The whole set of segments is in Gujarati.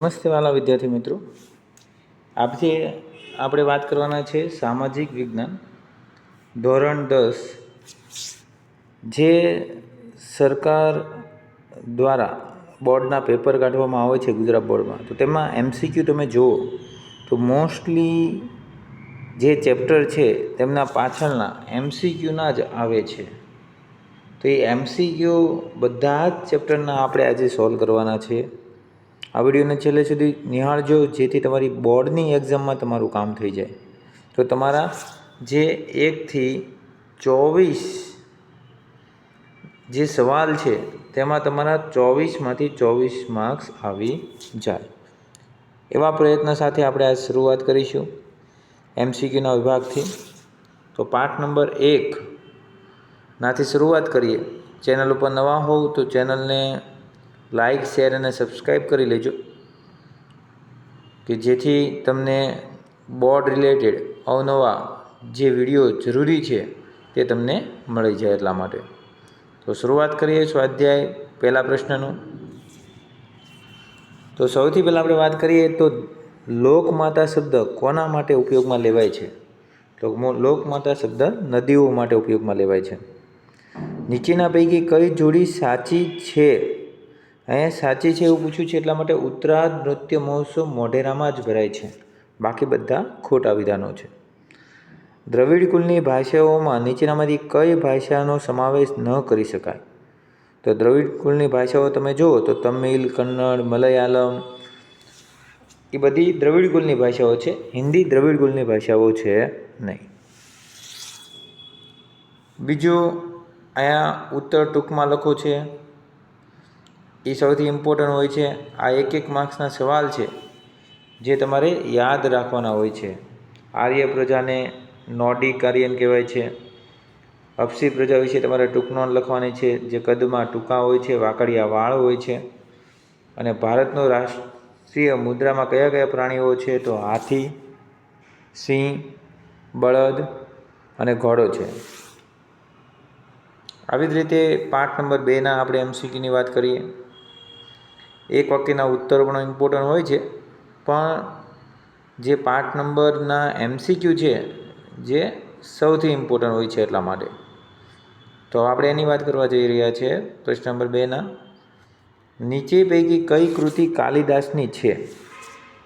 નમસ્તે વાલા વિદ્યાર્થી મિત્રો, આજે આપણે વાત કરવાના છે સામાજિક વિજ્ઞાન ધોરણ 10 જે સરકાર દ્વારા બોર્ડના પેપર કાઢવામાં આવે છે ગુજરાત બોર્ડમાં. તો તેમાં MCQ તમે જુઓ તો મોસ્ટલી જે ચેપ્ટર છે તેમના પાછળના MCQના જ આવે છે. તો એ MCQ બધા જ ચેપ્ટરના આપણે આજે સોલ્વ કરવાના છે. આ વિડીયોને છેલ્લે સુધી નિહાળજો જેથી તમારી બોર્ડની એક્ઝામમાં તમારું કામ થઈ જાય. તો તમારા જે 1 થી 24 જે સવાલ છે તેમાં તમારા 24માંથી 24 માર્ક્સ આવી જાય એવા પ્રયત્ન સાથે આપણે આજ શરૂઆત કરીશું MCQના વિભાગથી. તો પાઠ નંબર 1 નાથી શરૂઆત કરીએ. ચેનલ ઉપર નવા હોવ તો ચેનલને લાઇક, શેર અને સબસ્ક્રાઈબ કરી લેજો કે જેથી તમને બોર્ડ રિલેટેડ અવનવા જે વિડીયો જરૂરી છે તે તમને મળી જાય એટલા માટે. તો શરૂઆત કરીએ સ્વાધ્યાય પહેલા પ્રશ્નનું. તો સૌથી પહેલાં આપણે વાત કરીએ તો લોકમાતા શબ્દ કોના માટે ઉપયોગમાં લેવાય છે? તો લોકમાતા શબ્દ નદીઓ માટે ઉપયોગમાં લેવાય છે. નીચેના પૈકી કઈ જોડી સાચી છે? અહીંયા સાચી છે એવું પૂછ્યું છે એટલા માટે ઉત્તરાર્ધ નૃત્ય મહોત્સવ મોઢેરામાં જ ભરાય છે, બાકી બધા ખોટા વિધાનો છે. દ્રવિડ કુલની ભાષાઓમાં નીચેનામાંથી કઈ ભાષાનો સમાવેશ ન કરી શકાય? તો દ્રવિડ કુલની ભાષાઓ તમે જુઓ તો તમિલ, કન્નડ, મલયાલમ એ બધી દ્રવિડ કુલની ભાષાઓ છે. હિન્દી દ્રવિડ કુલની ભાષાઓ છે નહીં. બીજું અહીંયા ઉત્તર ટૂંકમાં લખો છે, એ સૌથી ઇમ્પોર્ટન્ટ હોય છે. આ 1 માર્ક્સના સવાલ છે જે તમારે યાદ રાખવાના હોય છે. આર્ય પ્રજાને નોર્ડિક આર્યન કહેવાય છે. અપસી પ્રજા વિશે તમારે ટૂંક નોંધ લખવાની છે, જે કદમાં ટૂંકા હોય છે, વાકડિયા વાળ હોય છે. અને ભારતનો રાષ્ટ્રીય મુદ્રામાં કયા કયા પ્રાણીઓ છે? તો હાથી, સિંહ, બળદ અને ઘોડો છે. આવી જ રીતે પાઠ નંબર 2ના આપણે MCQની વાત કરીએ. એક વાક્યના ઉત્તર પણ ઇમ્પોર્ટન્ટ હોય છે, પણ જે પાઠ નંબરના MCQ છે જે સૌથી ઇમ્પોર્ટન્ટ હોય છે એટલા માટે. તો આપણે એની વાત કરવા જઈ રહ્યા છીએ. પ્રશ્ન નંબર 2ના નીચે પૈકી કઈ કૃતિ કાલિદાસની છે?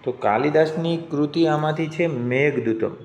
તો કાલિદાસની કૃતિ આમાંથી છે મેઘદૂતમ.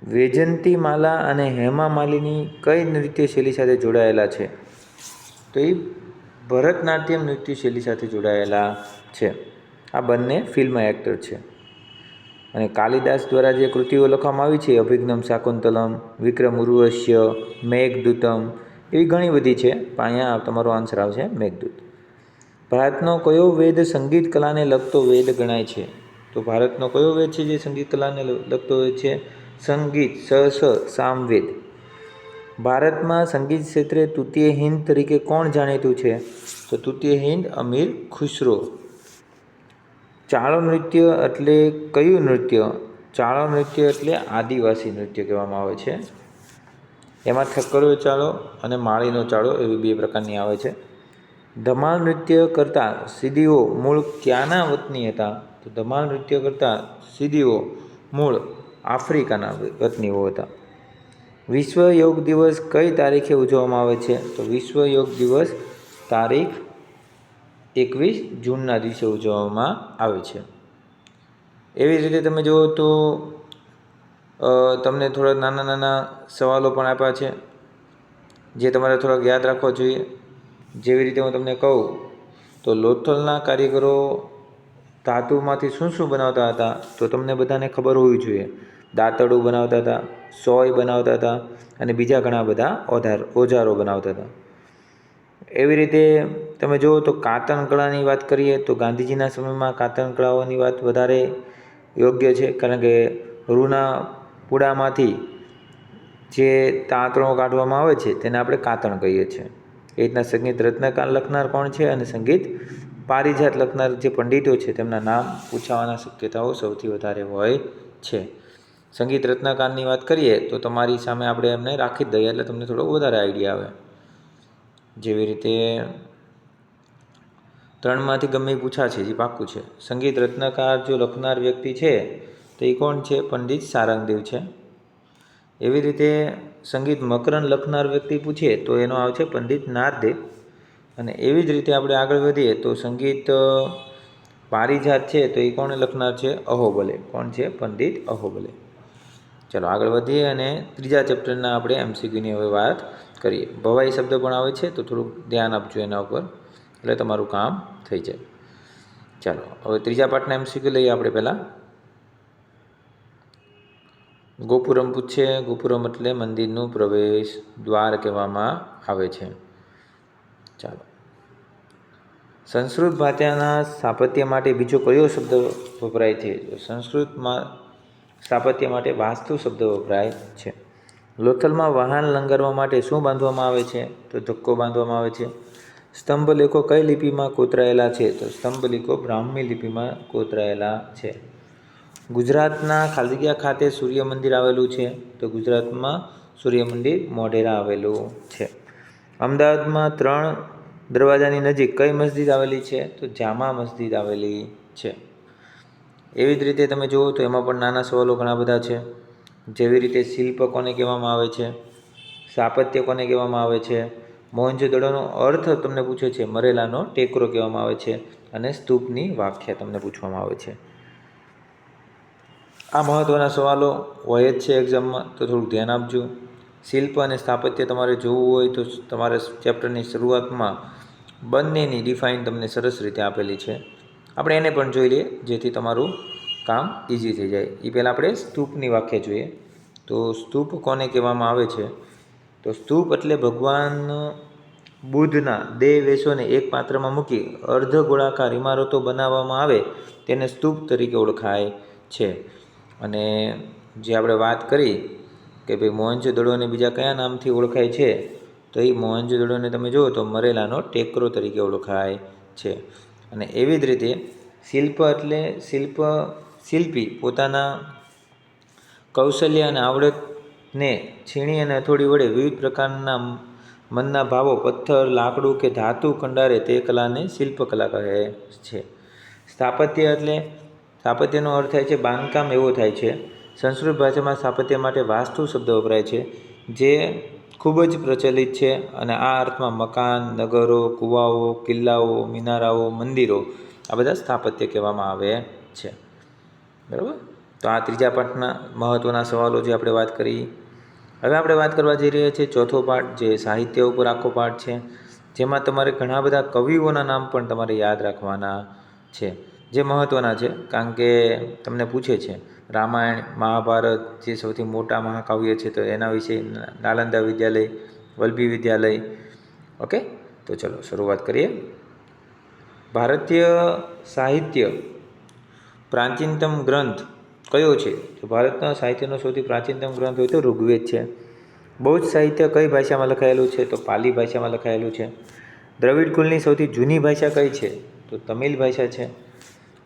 વૈજયંતીમાલા અને હેમા માલિની કઈ નૃત્ય શૈલી સાથે જોડાયેલા છે? તો એ ભરતનાટ્યમ નૃત્ય શૈલી સાથે જોડાયેલા છે. આ બંને ફિલ્મ એક્ટર છે. અને કાલિદાસ દ્વારા જે કૃતિઓ લખવામાં આવી છે અભિજ્ઞમ શાકુંતલમ, વિક્રમ ઉર્વશ્ય, મેઘદૂતમ એવી ઘણી બધી છે, પણ અહીંયા તમારો આન્સર આવશે મેઘદૂત. ભારતનો કયો વેદ સંગીત કલાને લગતો વેદ ગણાય છે? તો ભારતનો કયો વેદ છે જે સંગીત કલાને લગતો વેદ છે? સંગીત સામવેદ. ભારતમાં સંગીત ક્ષેત્રે તૃતીય હિન્દ તરીકે કોણ જાણીતું છે? તો તૃતીય હિન્દ અમીર ખુસરો. ચાળો નૃત્ય એટલે કયું નૃત્ય? ચાળો નૃત્ય એટલે આદિવાસી નૃત્ય કહેવામાં આવે છે. એમાં ઠક્કરીયો ચાળો અને માળીનો ચાળો એવી 2 પ્રકારની આવે છે. ધમાલ નૃત્ય કરતા સિદ્દીઓ મૂળ ક્યાંના વતની હતા? તો ધમાલ નૃત્ય કરતા સિદ્દીઓ મૂળ આફ્રિકાના વતનીઓ હતા. વિશ્વ યોગ દિવસ કઈ તારીખે ઉજવવામાં આવે છે? તો વિશ્વ યોગ દિવસ તારીખ 21 જૂનના દિવસે ઉજવવામાં આવે છે. એવી જ રીતે તમે જુઓ તો તમને થોડા નાના નાના સવાલો પણ આપ્યા છે જે તમારે થોડાક યાદ રાખવા જોઈએ. જેવી રીતે હું તમને કહું તો લોથલના કારીગરો ધાતુમાંથી શું શું બનાવતા હતા? તો તમને બધાને ખબર હોવી જોઈએ. દાંતરડું બનાવતા હતા, સોય બનાવતા હતા અને બીજા ઘણા બધા ઓજારો બનાવતા હતા. એવી રીતે તમે જુઓ તો કાતણ કળાની વાત કરીએ તો ગાંધીજીના સમયમાં કાતણ કળાઓની વાત વધારે યોગ્ય છે, કારણ કે રૂના પૂડામાંથી જે તાંતણો કાઢવામાં આવે છે તેને આપણે કાતણ કહીએ છીએ. એ રીતના સંગીત રત્નકાર લખનાર કોણ છે અને સંગીત પારિજાત લખનાર જે પંડિતો છે તેમના નામ પૂછાવાના શક્યતાઓ સૌથી વધારે હોય છે. સંગીત રત્નકારની વાત કરીએ તો તમારી સામે આપણે એમને રાખી જ દઈએ એટલે તમને થોડો વધારે આઈડિયા આવે. જેવી રીતે ત્રણમાંથી ગમે એ પૂછાશે, જે પાક્કું છે. સંગીત રત્નકાર જો લખનાર વ્યક્તિ છે તો એ કોણ છે? પંડિત સારંગદેવ છે. એવી રીતે સંગીત મકરંદ લખનાર વ્યક્તિ પૂછે તો એનો આવે છે પંડિત નારદેવ. અને એવી જ રીતે આપણે આગળ વધીએ તો સંગીત પારિજાત છે તો એ કોણે લખનાર છે? અહોબલે. કોણ છે? પંડિત અહોબલે. ચાલો આગળ વધીએ અને ત્રીજા ચેપ્ટરના આપણે MCQની હવે વાત કરીએ. ભવાઈ શબ્દ પણ આવે છે તો થોડુંક ધ્યાન આપજો એના ઉપર, એટલે તમારું કામ થઈ જાય. ચાલો હવે ત્રીજા પાઠના MCQ લઈએ આપણે પહેલાં. ગોપુરમ પૂછે. ગોપુરમ એટલે મંદિરનું પ્રવેશ દ્વાર કહેવામાં આવે છે. ચાલો, સંસ્કૃત ભાષાના સ્થાપત્ય માટે બીજો કયો શબ્દ વપરાય છે? સંસ્કૃતમાં સ્થાપત્ય માટે વાસ્તુ શબ્દ વપરાય છે. લોથલમાં વાહન લંગરવા માટે શું બાંધવામાં આવે છે? તો ધક્કો બાંધવામાં આવે છે. સ્તંભ લેખો કઈ લિપિમાં કોતરાયેલા છે? તો સ્તંભ લેખો બ્રાહ્મી લિપિમાં કોતરાયેલા છે. ગુજરાતના ખાલદિયા ખાતે સૂર્ય મંદિર આવેલું છે? તો ગુજરાતમાં સૂર્ય મંદિર મોઢેરા આવેલું છે. અમદાવાદમાં 3 દરવાજાની નજીક કઈ મસ્જિદ આવેલી છે? તો જામા મસ્જિદ આવેલી છે. એવી જ રીતે તમે જુઓ તો એમાં પણ નાના સવાલો ઘણા બધા છે. જેવી રીતે શિલ્પ કોને કહેવામાં આવે છે? સ્થાપત્ય કોને કહેવામાં આવે છે? મોહેંજો-દડોનો અર્થ તમને પૂછે છે, મરેલાનો ટેકરો કહેવામાં આવે છે. અને સ્તૂપની વ્યાખ્યા તમને પૂછવામાં આવે છે. આ મહત્ત્વના સવાલો હોય જ છે એક્ઝામમાં, તો થોડુંક ધ્યાન આપજો. શિલ્પ અને સ્થાપત્ય તમારે જોવું હોય તો તમારે ચેપ્ટરની શરૂઆતમાં બંનેની ડિફાઇન તમને સરસ રીતે આપેલી છે. આપણે એને પણ જોઈ લઈએ જેથી તમારું કામ ઇઝી થઈ જાય. એ પહેલાં આપણે સ્તૂપની વ્યાખ્યા જોઈએ. તો સ્તૂપ કોને કહેવામાં આવે છે? તો સ્તૂપ એટલે ભગવાન બુદ્ધના દેહ વેશોને એક પાત્રમાં મૂકી અર્ધ ગોળાકાર ઇમારતો બનાવવામાં આવે તેને સ્તૂપ તરીકે ઓળખાય છે. અને જે આપણે વાત કરી કે ભાઈ મોહેંજો-દડોને બીજા કયા નામથી ઓળખાય છે? તો એ મોહેંજો-દડોને તમે જુઓ તો મરેલાનો ટેકરો તરીકે ઓળખાય છે. અને એવી જ રીતે શિલ્પ એટલે શિલ્પી પોતાના કૌશલ્ય અને આવડતને છીણી અને હથોડી વડે વિવિધ પ્રકારના મનના ભાવો પથ્થર, લાકડું કે ધાતુ કંડારે તે કલાને શિલ્પકલા કહે છે. સ્થાપત્યનો અર્થ થાય છે બાંધકામ, એવો થાય છે. સંસ્કૃત ભાષામાં સ્થાપત્ય માટે વાસ્તુ શબ્દ વપરાય છે, જે ખૂબ જ પ્રચલિત છે. અને આ અર્થમાં મકાન, નગરો, કૂવાઓ, કિલ્લાઓ, મિનારાઓ, મંદિરો આ બધા સ્થાપત્ય કહેવામાં આવે છે. બરાબર? તો આ ત્રીજા પાઠના મહત્ત્વના સવાલો જે આપણે વાત કરી. હવે આપણે વાત કરવા જઈ રહ્યા છીએ ચોથો પાઠ, જે સાહિત્ય ઉપર આખો પાઠ છે, જેમાં તમારે ઘણા બધા કવિઓના નામ પણ તમારે યાદ રાખવાના છે, જે મહત્ત્વના છે. કારણ કે તમને પૂછે છે રામાયણ, મહાભારત જે સૌથી મોટા મહાકાવ્ય છે તો એના વિશે નાલંદા વિદ્યાલય, વલ્લભી વિદ્યાલય. ઓકે, તો ચલો શરૂઆત કરીએ. ભારતીય સાહિત્ય પ્રાચીનતમ ગ્રંથ કયો છે? તો ભારતના સાહિત્યનો સૌથી પ્રાચીનતમ ગ્રંથ હોય તો ઋગ્વેદ છે. બૌદ્ધ સાહિત્ય કઈ ભાષામાં લખાયેલું છે? તો પાલી ભાષામાં લખાયેલું છે. દ્રવિડ કુલની સૌથી જૂની ભાષા કઈ છે? તો તમિલ ભાષા છે.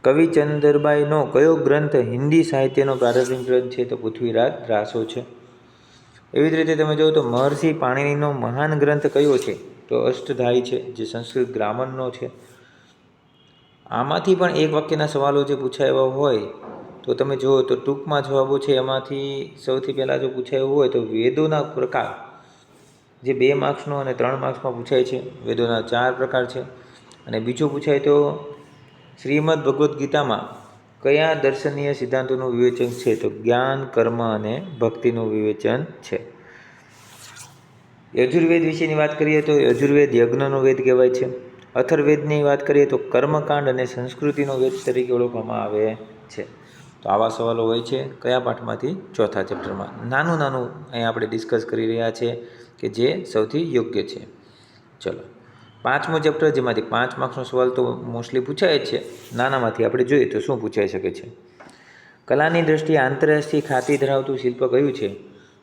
કવિ ચંદરબાઈનો કયો ગ્રંથ હિન્દી સાહિત્યનો પ્રારંભિક ગ્રંથ છે? તો પૃથ્વીરાજ રાસો છે. એવી જ રીતે તમે જુઓ તો મહર્ષિ પાણિનીનો મહાન ગ્રંથ કયો છે? તો અષ્ટધાઈ છે, જે સંસ્કૃત ગ્રામરનો છે. આમાંથી પણ એક વાક્યના સવાલો જે પૂછાયા હોય તો તમે જુઓ તો ટૂંકમાં જવાબો છે. એમાંથી સૌથી પહેલાં જો પૂછાયું હોય તો વેદોના પ્રકાર, જે 2 માર્ક્સનો અને 3 માર્ક્સમાં પૂછાય છે. વેદોના 4 પ્રકાર છે. અને બીજું પૂછાય તો શ્રીમદ ભગવદ્ ગીતામાં કયા દર્શનીય સિદ્ધાંતોનું વિવેચન છે? તો જ્ઞાન, કર્મ અને ભક્તિનું વિવેચન છે. યજુર્વેદ વિશેની વાત કરીએ તો યજુર્વેદ યજ્ઞનો વેદ કહેવાય છે. અથર્વવેદની વાત કરીએ તો કર્મકાંડ અને સંસ્કૃતિનો વેદ તરીકે ઓળખવામાં આવે છે. તો આવા સવાલો હોય છે કયા પાઠમાંથી? ચોથા ચેપ્ટરમાં. નાનું અહીં આપણે ડિસ્કસ કરી રહ્યા છીએ કે જે સૌથી યોગ્ય છે. ચલો, 5મું ચેપ્ટર, જેમાંથી 5 માર્ક્સનો સવાલ તો મોસ્ટલી પૂછાય જ છે. નાનામાંથી આપણે જોઈએ તો શું પૂછાઈ શકે છે? કલાની દ્રષ્ટિએ આંતરરાષ્ટ્રીય ખ્યાતિ ધરાવતું શિલ્પ કયું છે?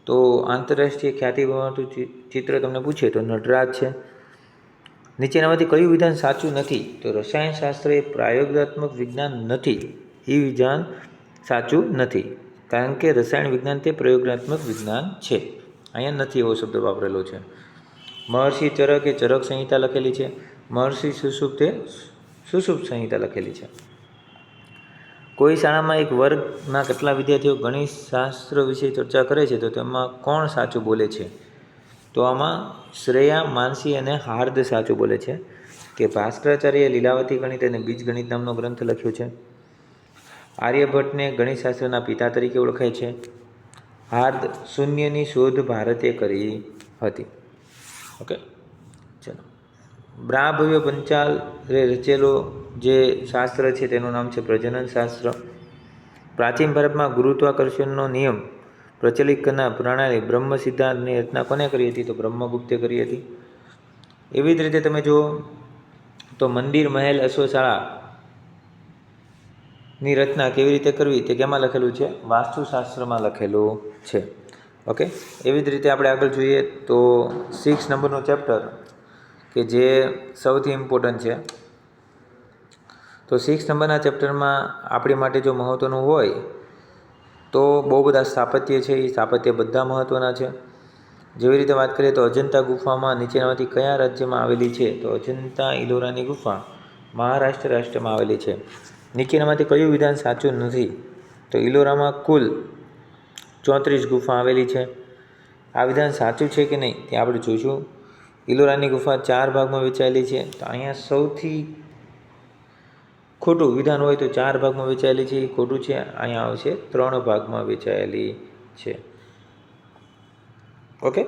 તો આંતરરાષ્ટ્રીય ખ્યાતિ ધરાવતું ચિત્ર તમને પૂછે તો નટરાજ છે. નીચેનામાંથી કયું વિધાન સાચું નથી? તો રસાયણશાસ્ત્ર એ પ્રયોગાત્મક વિજ્ઞાન નથી. એ વિધાન સાચું નથી, કારણ કે રસાયણ વિજ્ઞાન તે પ્રયોગાત્મક વિજ્ઞાન છે. અહીંયા નથી એવો શબ્દ વાપરેલો છે. મહર્ષિ ચરકે ચરક સંહિતા લખેલી છે. મહર્ષિ સુષુપ્તે સુષુપ્ત સંહિતા લખેલી છે. કોઈ શાળામાં એક વર્ગના કેટલા વિદ્યાર્થીઓ ગણિત શાસ્ત્ર વિશે ચર્ચા કરે છે તો તેમાં કોણ સાચું બોલે છે? તો આમાં શ્રેયા, માનસી અને હાર્દ સાચું બોલે છે કે ભાસ્કરાચાર્યએ લીલાવતી ગણિત અને બીજગણિત નામનો ગ્રંથ લખ્યો છે. આર્યભટ્ટને ગણિતશાસ્ત્રના પિતા તરીકે ઓળખાય છે. હાર્દ શૂન્યની શોધ ભારતે કરી હતી. ઓકે, ચલો. બ્રાભવ્ય પંચાલે રચેલો જે શાસ્ત્ર છે તેનું નામ છે પ્રજનન શાસ્ત્ર. પ્રાચીન ભારતમાં ગુરુત્વાકર્ષણનો નિયમ પ્રચલિત કરનાર પ્રણાલી બ્રહ્મ સિદ્ધાંતની રચના કોને કરી હતી? તો બ્રહ્મગુપ્તે કરી હતી. એવી જ રીતે તમે જુઓ તો મંદિર, મહેલ, અશ્વશાળાની રચના કેવી રીતે કરવી તે કેમાં લખેલું છે? વાસ્તુશાસ્ત્રમાં લખેલું છે. ઓકે, એવી જ રીતે આપણે આગળ જોઈએ તો 6 નંબરનો ચેપ્ટર કે જે સૌથી ઇમ્પોર્ટન્ટ છે. તો 6 નંબરના ચેપ્ટરમાં આપણી માટે જો મહત્ત્વનું હોય તો બહુ બધા સ્થાપત્ય છે. એ સ્થાપત્ય બધા મહત્ત્વના છે. જેવી રીતે વાત કરીએ તો અજંતા ગુફામાં નીચેનામાંથી કયા રાજ્યમાં આવેલી છે? તો અજંતા ઇલોરાની ગુફા મહારાષ્ટ્ર રાષ્ટ્રમાં આવેલી છે. નીચેનામાંથી કયું વિધાન સાચું નથી? તો ઇલોરામાં કુલ 34 ગુફા આવેલી છે. આ વિધાન સાચું છે કે નહીં તે આપણે જોઈશું. ઇલોરાની ગુફા 4 ભાગમાં વહેંચાયેલી છે. તો અહીંયા સૌથી ખોટું વિધાન હોય તો 4 ભાગમાં વહેંચાયેલી છે એ ખોટું છે. અહીંયા આવશે 3 ભાગમાં વહેંચાયેલી છે. ઓકે,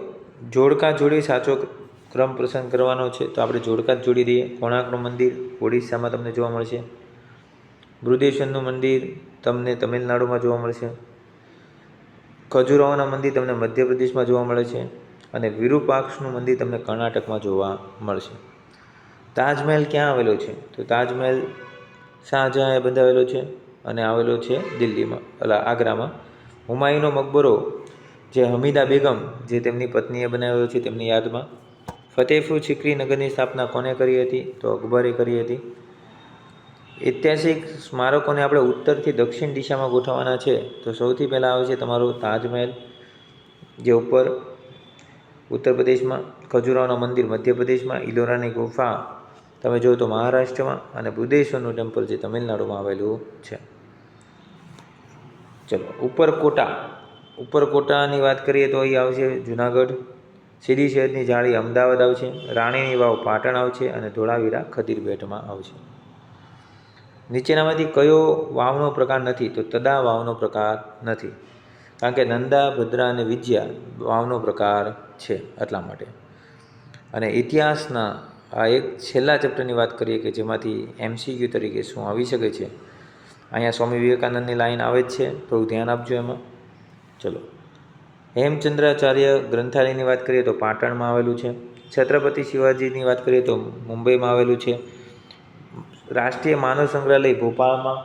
જોડકા જોડી સાચો ક્રમ પસંદ કરવાનો છે તો આપણે જોડકા જ જોડી દઈએ. કોણાર્કનું મંદિર ઓડિશામાં તમને જોવા મળશે. બૃહદેશ્વરનું મંદિર તમને તમિલનાડુમાં જોવા મળશે. ખજુરાહોના મંદિર તમને મધ્યપ્રદેશમાં જોવા મળે છે અને વિરુપાક્ષનું મંદિર તમને કર્ણાટકમાં જોવા મળશે. તાજમહેલ ક્યાં આવેલો છે? તો તાજમહેલ શાહજહાંએ બંધાવેલો છે અને આવેલો છે દિલ્હીમાં, આગ્રામાં. હુમાયુનો મકબરો જે હમીદા બેગમ જે તેમની પત્નીએ બનાવેલો છે તેમની યાદમાં. ફતેહપુર સિકરી નગરની સ્થાપના કોને કરી હતી? તો અકબરે કરી હતી. ઐતિહાસિક સ્મારકોને આપણે ઉત્તરથી દક્ષિણ દિશામાં ગોઠવવાના છે તો સૌથી પહેલાં આવે છે તમારો તાજમહેલ જે ઉપર ઉત્તર પ્રદેશમાં, ખજુરાહોનું મંદિર મધ્યપ્રદેશમાં, ઇલોરાની ગુફા તમે જુઓ તો મહારાષ્ટ્રમાં અને બૃહદેશ્વરનું ટેમ્પલ જે તમિલનાડુમાં આવેલું છે. ચલો, ઉપરકોટાની વાત કરીએ તો અહીં આવશે જુનાગઢ. સીદી સૈયદની જાળી અમદાવાદ આવશે. રાણીની વાવ પાટણ આવશે અને ધોળાવીરા ખદીરબેટમાં આવશે. નીચેનામાંથી કયો વાવનો પ્રકાર નથી? તો તદા વાવનો પ્રકાર નથી, કારણ કે નંદા, ભદ્રા અને વિજયા વાવનો પ્રકાર છે એટલા માટે. અને ઇતિહાસના આ એક છેલ્લા ચેપ્ટરની વાત કરીએ કે જેમાંથી MCQ તરીકે શું આવી શકે છે. અહીંયા સ્વામી વિવેકાનંદની લાઈન આવે જ છે, થોડું ધ્યાન આપજો એમાં. ચલો, હેમચંદ્રાચાર્ય ગ્રંથાલયની વાત કરીએ તો પાટણમાં આવેલું છે. છત્રપતિ શિવાજીની વાત કરીએ તો મુંબઈમાં આવેલું છે. રાષ્ટ્રીય માનવ સંગ્રહાલય ભોપાલમાં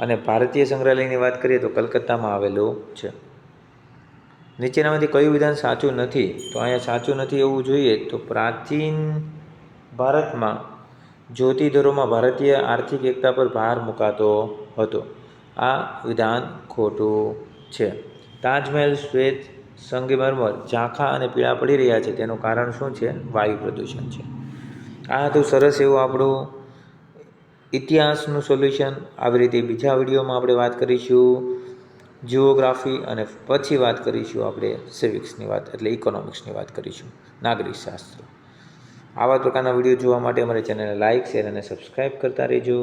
અને ભારતીય સંગ્રહાલયની વાત કરીએ તો કલકત્તામાં આવેલું છે. નીચેનામાંથી કયું વિધાન સાચું નથી? તો અહીંયા સાચું નથી એવું જોઈએ તો પ્રાચીન ભારતમાં જ્યોતિધરોમાં ભારતીય આર્થિક એકતા પર ભાર મુકાતો હતો. આ વિધાન ખોટું છે. તાજમહેલ શ્વેત સંગમરમર ઝાંખા અને પીળા પડી રહ્યા છે તેનું કારણ શું છે? વાયુ પ્રદૂષણ છે. આ હતું સરસ એવું આપણું ઇતિહાસનું સોલ્યુશન. આવી રીતે બીજા વિડીયોમાં આપણે વાત કરીશું જિયોગ્રાફી અને પછી વાત કરીશું આપણે સિવિક્સની વાત એટલે ઇકોનોમિક્સની વાત કરીશું, નાગરિક શાસ્ત્ર. આવા પ્રકારના વિડીયો જોવા માટે અમારી ચેનલને લાઇક, શેર અને સબસ્ક્રાઈબ કરતા રહેજો.